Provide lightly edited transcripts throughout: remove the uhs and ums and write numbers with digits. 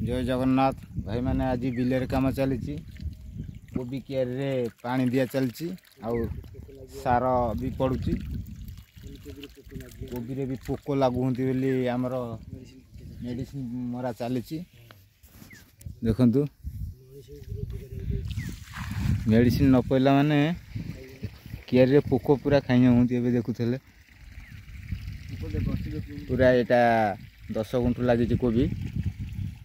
जय जगन्नाथ भाई मैंने आज बिलेर काम चली कोबी कियार रे पानी दिया चलची आउ सार भी पड़ुची कोबी रे भी पोक लागुंती बोली आमर मेडिसिन मरा चली देखंतु मेडिसिन न पइला माने कियार रे पोक पूरा खाई होंती एबे देखुथले पूरा एटा 10 गुंठू लगी कोबी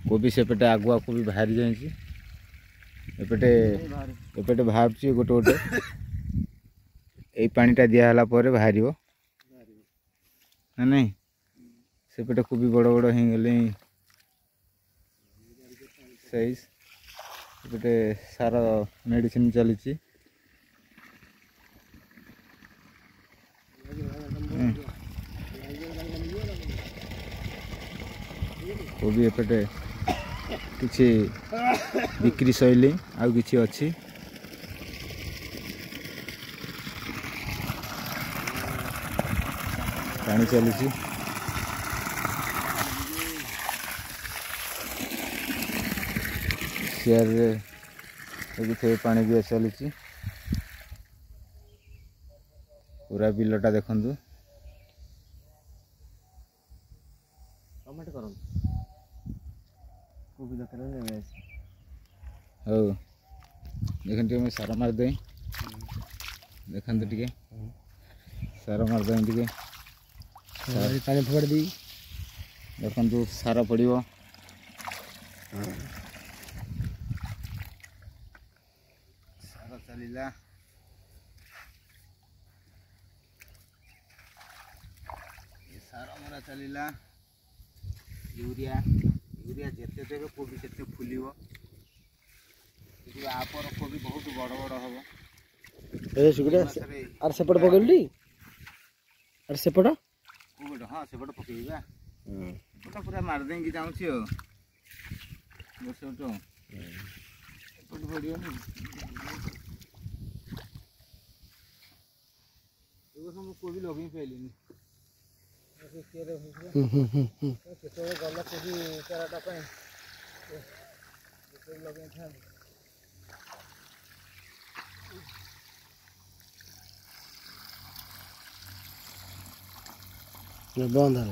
कोबी सेपटे आगुआ कोबी बाहरी जाइए एपटे एपटे बाहर गोटे गोटे यही पानीटा दिहला बाहर नहीं सेपटे कोबी बड़ बड़ हो गले साइज एपटे सार मेडिसिन चली कोबी एपटे किसी बिक्री शैली आउ किसी अच्छी पानी चली सियार पानी दिया चली पूरा बिलटा देखु हो देखते मैं सार मारदे देखते टे सार मारदे टे पानी फोड़ दी देखु सार पड़ो सार चलला सार मरा चलला यूरिया यूरिया जिते देवे कोबी से फुल आपर कोबी बहुत बड़ बड़ हम आर सेपट पकड़ी आर सेपट हाँ सेपट पकड़ा पूरा मारदे चाहूँगी बस पड़ोनी कोबी लगे पाइलिनी गला कोबी चाराटा लगे था बंद है।